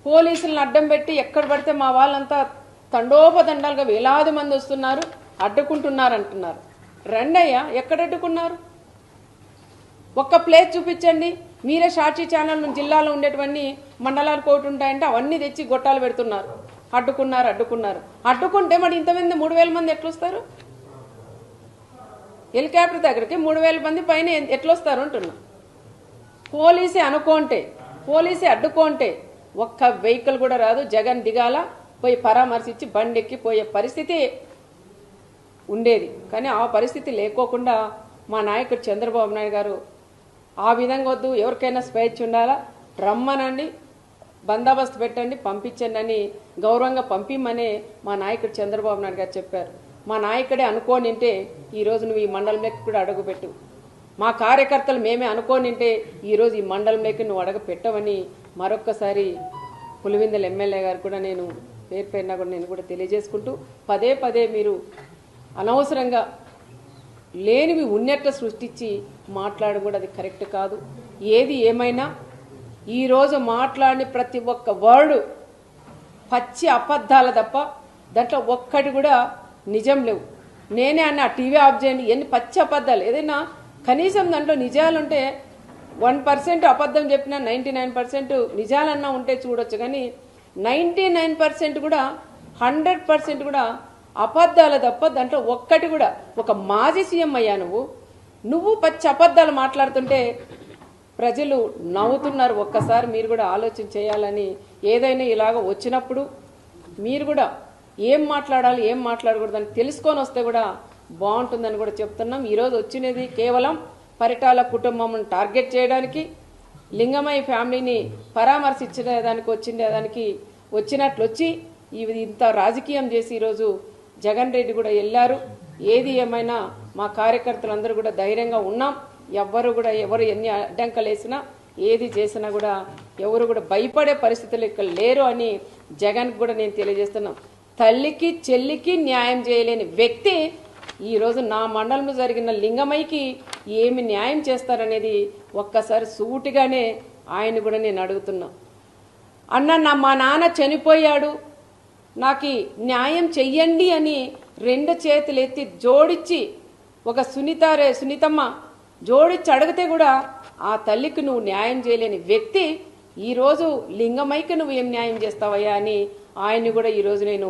పోలీసులను అడ్డం పెట్టి ఎక్కడ పడితే మా వాళ్ళంతా తండోపదండాలుగా వేలాది మంది వస్తున్నారు, అడ్డుకుంటున్నారు అంటున్నారు. రండయ్యా, ఎక్కడ అడ్డుకున్నారు? ఒక్క ప్లేస్ చూపించండి. మీరే సాక్షి ఛానల్ జిల్లాలో ఉండేటువంటి మండలాలు కోటి ఉంటాయంటే అవన్నీ తెచ్చి గొట్టాలు పెడుతున్నారు. అడ్డుకున్నారు. అడ్డుకుంటే మరి ఇంతమంది 3000 మంది ఎట్లొస్తారు? హెలికాప్టర్ దగ్గరికి 3000 మంది పైన ఎట్లొస్తారు అంటున్నా. పోలీసే అడ్డుకుంటే ఒక్క వెహికల్ కూడా రాదు. జగన్ దిగాల, పోయి పరామర్శించి బండెక్కి పోయే పరిస్థితి ఉండేది. కానీ ఆ పరిస్థితి లేకోకుండా మా నాయకుడు చంద్రబాబు నాయుడు గారు ఆ విధంగా వద్దు, ఎవరికైనా స్వేచ్ఛ ఉండాలా, రమ్మనండి, బందోబస్తు పెట్టండి, పంపించండి అని గౌరవంగా పంపిమ్మనే మా నాయకుడు చంద్రబాబు నాయుడు గారు చెప్పారు. మా నాయకుడే అనుకోనింటే ఈరోజు నువ్వు ఈ మండలంలోకి కూడా అడుగుపెట్టు. మా కార్యకర్తలు మేమే అనుకోనింటే ఈరోజు ఈ మండలంలోకి నువ్వు అడుగు పెట్టవని మరొక్కసారి పులివెందుల ఎమ్మెల్యే గారు కూడా నేను పేరు పేరున కూడా నేను కూడా తెలియజేసుకుంటూ, పదే మీరు అనవసరంగా లేనివి ఉన్నట్లు సృష్టించి మాట్లాడడం కూడా అది కరెక్ట్ కాదు. ఏది ఏమైనా ఈరోజు మాట్లాడిన ప్రతి ఒక్క వర్డు పచ్చి అబద్ధాలు తప్ప దాంట్లో ఒక్కటి కూడా నిజం లేవు. నేనే అన్న టీవీ ఆఫ్ చేయండి, ఎన్ని పచ్చి అబద్ధాలు. ఏదైనా కనీసం దాంట్లో నిజాలుంటే 1% అబద్ధం చెప్పినా 99% నిజాలన్నా ఉంటే చూడొచ్చు. కానీ 99% కూడా 100% కూడా అబద్ధాలు తప్ప దాంట్లో ఒక్కటి కూడా. ఒక మాజీ సీఎం అయ్యా నువ్వు పచ్చి అబద్ధాలు మాట్లాడుతుంటే ప్రజలు నవ్వుతున్నారు. ఒక్కసారి మీరు కూడా ఆలోచన చేయాలని. ఏదైనా ఇలాగ వచ్చినప్పుడు మీరు కూడా ఏం మాట్లాడాలి ఏం మాట్లాడకూడదని తెలుసుకొని వస్తే కూడా బాగుంటుందని కూడా చెప్తున్నాం. ఈరోజు వచ్చినది కేవలం పరిటాల కుటుంబం టార్గెట్ చేయడానికి, లింగమయ్య ఫ్యామిలీని పరామర్శించడానికి వచ్చినట్లు వచ్చి ఇంత రాజకీయం చేసి ఈరోజు జగన్ రెడ్డి కూడా వెళ్ళారు. ఏది ఏమైనా మా కార్యకర్తలందరూ కూడా ధైర్యంగా ఉన్నాం. ఎవరు ఎన్ని అడ్డంకలు వేసినా ఏది చేసినా కూడా ఎవరు కూడా భయపడే పరిస్థితులు ఇక్కడ లేరు అని జగన్ కూడా నేను తెలియజేస్తున్నాం. తల్లికి చెల్లికి న్యాయం చేయలేని వ్యక్తి ఈరోజు నా మండలంలో జరిగిన లింగమయ్యకి ఏమి న్యాయం చేస్తారనేది ఒక్కసారి సూటిగానే ఆయన కూడా నేను అడుగుతున్నా. అన్న మా నాన్న చనిపోయాడు, నాకు న్యాయం చెయ్యండి అని 2 చేతులు ఎత్తి జోడించి ఒక సునీతమ్మ జోడించి అడిగితే కూడా ఆ తల్లికి నువ్వు న్యాయం చేయలేని వ్యక్తి ఈరోజు లింగమయ్యకి నువ్వు ఏం న్యాయం చేస్తావయ్యా అని ఆయన్ని కూడా ఈరోజు నేను